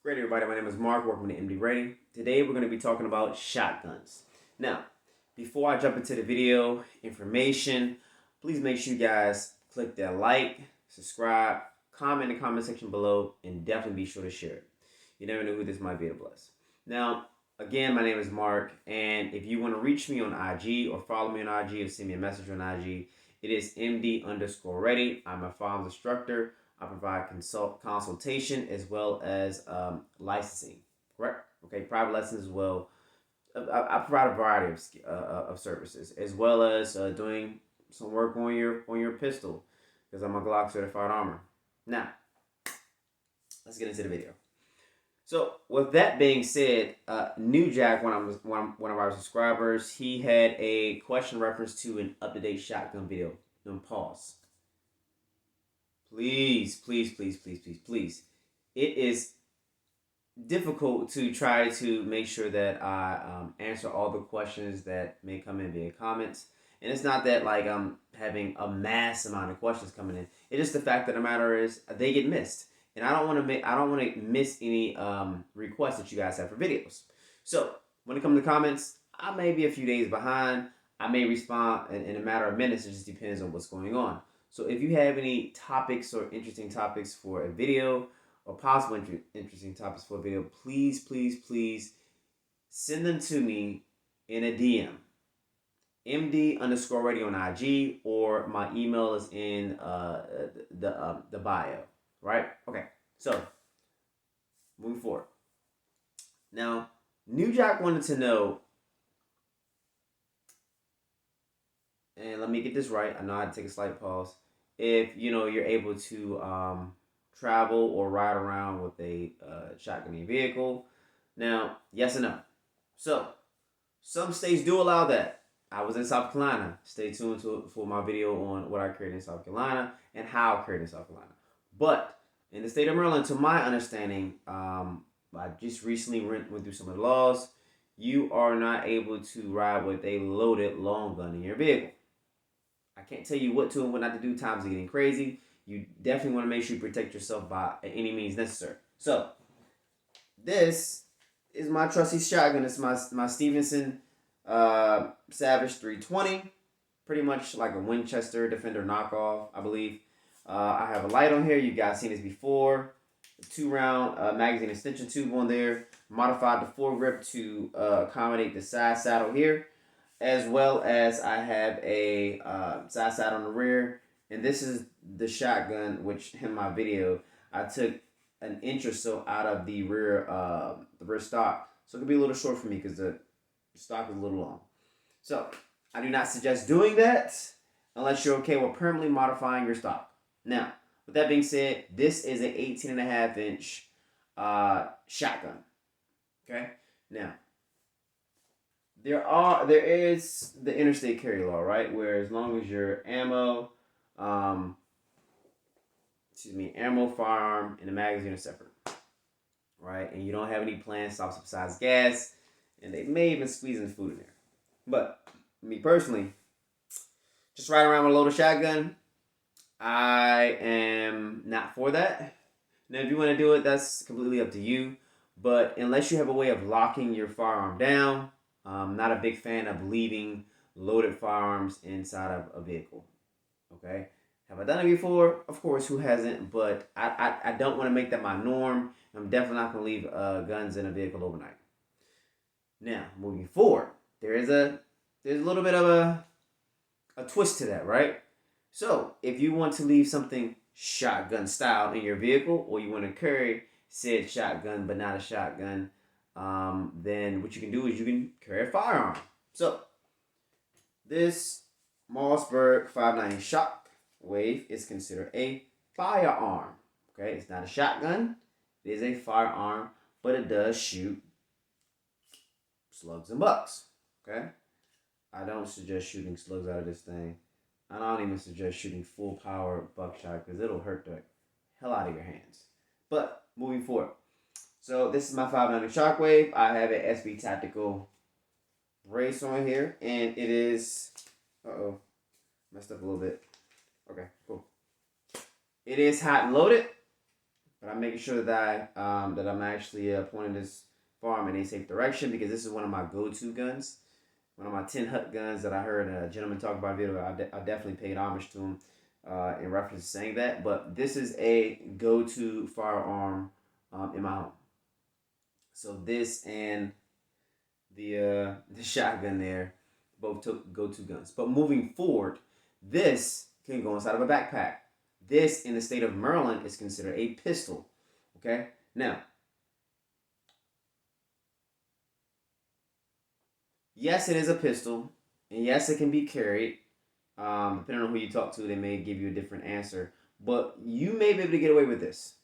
Great, everybody. My name is Mark, working with MD Rating. Today, we're going to be talking about shotguns. Now, before I jump into the video information, please make sure you guys click that like, subscribe, comment in the comment section below, and definitely be sure to share it. You never know who this might be to bless. Now, again, my name is Mark, and if you want to reach me on IG or follow me on IG or send me a message on IG, it is MD_Ready. I'm a firearms instructor. I provide consultation as well as licensing, correct? Okay, private lessons as well. I provide a variety of services as well as doing some work on your pistol because I'm a Glock certified armor. Now, let's get into the video. So with that being said, New Jack, one of our subscribers, he had a question reference to an up-to-date shotgun video. Then pause. Please. It is difficult to try to make sure that I answer all the questions that may come in via comments. And it's not that like I'm having a mass amount of questions coming in. It's just the fact that the matter is they get missed. And I don't want to miss any requests that you guys have for videos. So when it comes to comments, I may be a few days behind. I may respond in a matter of minutes. It just depends on what's going on. So if you have any topics or interesting topics for a video or possible interesting topics for a video, please send them to me in a DM. MD_Ready on IG, or my email is in the bio. Right? Okay. So moving forward. Now, New Jack wanted to know, and let me get this right. I know I had to take a slight pause. If you're able to travel or ride around with a shotgun in your vehicle. Now, yes and no. So, some states do allow that. I was in South Carolina. Stay tuned for my video on what I created in South Carolina and how I created in South Carolina. But in the state of Maryland, to my understanding, I just recently went through some of the laws. You are not able to ride with a loaded long gun in your vehicle. I can't tell you what to and what not to do. Times are getting crazy. You definitely want to make sure you protect yourself by any means necessary. So, this is my trusty shotgun. It's my Stevenson Savage 320. Pretty much like a Winchester Defender knockoff, I believe. I have a light on here. You guys seen this before. A 2-round magazine extension tube on there. Modified the foregrip to accommodate the side saddle here. As well as I have a side saddle on the rear. And this is the shotgun, which in my video, I took an inch or so out of the rear stock. So it could be a little short for me because the stock is a little long. So I do not suggest doing that unless you're okay with permanently modifying your stock. Now, with that being said, this is an 18.5-inch shotgun. Okay? Now, there is the interstate carry law, right? Where as long as your ammo, firearm, and the magazine are separate, right? And you don't have any planned stops besides gas, and they may even squeeze in food in there. But me personally, just riding around with a loaded shotgun, I am not for that. Now, if you want to do it, that's completely up to you. But unless you have a way of locking your firearm down, I'm not a big fan of leaving loaded firearms inside of a vehicle. Okay? Have I done it before? Of course, who hasn't? But I don't want to make that my norm. I'm definitely not going to leave guns in a vehicle overnight. Now, moving forward, there's a little bit of a twist to that, right? So, if you want to leave something shotgun style in your vehicle, or you want to carry said shotgun but not a shotgun, then what you can do is you can carry a firearm. So, this Mossberg 590 Shockwave is considered a firearm. Okay, it's not a shotgun. It is a firearm, but it does shoot slugs and bucks. Okay, I don't suggest shooting slugs out of this thing. I don't even suggest shooting full power buckshot because it'll hurt the hell out of your hands. But moving forward, so this is my 590 Shockwave. I have an SB Tactical brace on here, and it is messed up a little bit. Okay, cool. It is hot and loaded. but I'm making sure that that I'm actually pointing this farm in a safe direction because this is one of my go-to guns. One of my 10 hut guns that I heard a gentleman talk about video. I definitely paid homage to him in reference to saying that. But this is a go-to firearm in my home. So this and the shotgun there both took go-to guns. But moving forward, this can go inside of a backpack. This in the state of Maryland is considered a pistol. Okay? Now, yes, it is a pistol, and yes, it can be carried. Depending on who you talk to, they may give you a different answer. But you may be able to get away with this,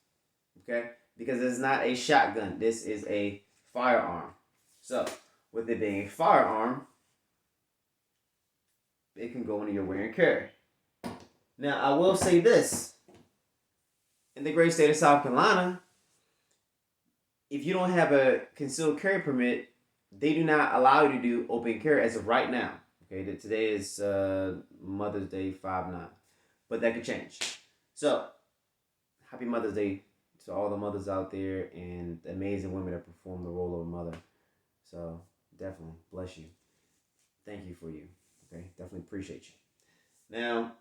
okay? Because it's not a shotgun. This is a firearm. So, with it being a firearm, it can go into your wear and carry. Now, I will say this: in the great state of South Carolina, if you don't have a concealed carry permit, they do not allow you to do open carry as of right now. Okay, today is Mother's Day 5/9, but that could change. So, happy Mother's Day to all the mothers out there and the amazing women that perform the role of a mother. So, definitely bless you. Thank you for you. Okay, definitely appreciate you. Now,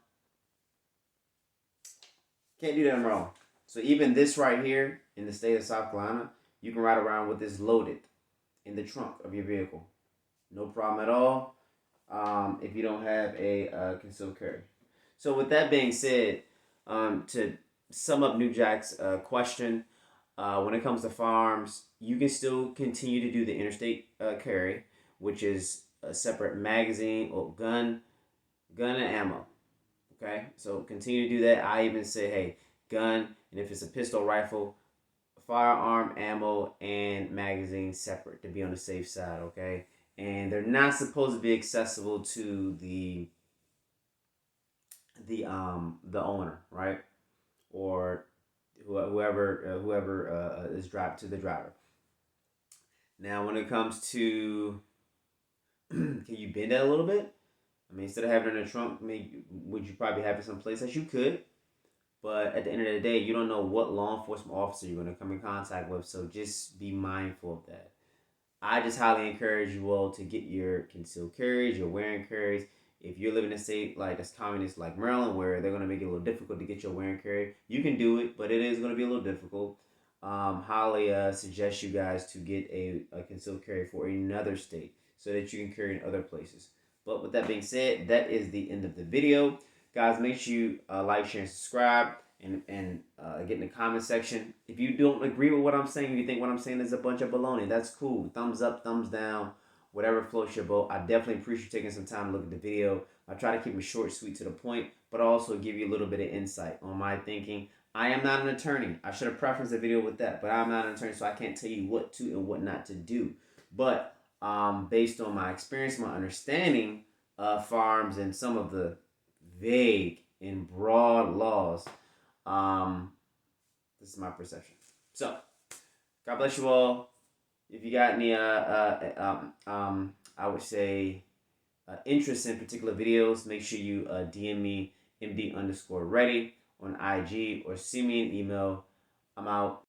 can't do that wrong. So even this right here in the state of South Carolina, you can ride around with this loaded in the trunk of your vehicle. No problem at all if you don't have a concealed carry. So with that being said, to sum up New Jack's question, when it comes to firearms, you can still continue to do the interstate carry, which is a separate magazine or gun and ammo. Okay, so continue to do that. I even say, hey, gun, and if it's a pistol, rifle, firearm, ammo, and magazine separate to be on the safe side. Okay, and they're not supposed to be accessible to the owner, right, or whoever is dropped to the driver. Now, when it comes to can you bend that a little bit? I mean, instead of having it in the trunk, would you probably have it someplace that you could? But at the end of the day, you don't know what law enforcement officer you're going to come in contact with, so just be mindful of that. I just highly encourage you all to get your concealed carries, your wearing carries. If you're living in a state like that's communist like Maryland, where they're going to make it a little difficult to get your wearing carry, you can do it, but it is going to be a little difficult. Highly suggest you guys to get a concealed carry for another state so that you can carry in other places. But with that being said, that is the end of the video. Guys, make sure you like, share, and subscribe, and get in the comment section. If you don't agree with what I'm saying, you think what I'm saying is a bunch of baloney, that's cool. Thumbs up, thumbs down, whatever floats your boat. I definitely appreciate you taking some time to look at the video. I try to keep it short, sweet, to the point, but also give you a little bit of insight on my thinking. I am not an attorney. I should have prefaced the video with that, but I'm not an attorney, so I can't tell you what to and what not to do. But based on my experience, my understanding of farms and some of the vague and broad laws, this is my perception. So, God bless you all. If you got any, I would say, interest in particular videos, make sure you DM me MD_ready on IG or send me an email. I'm out.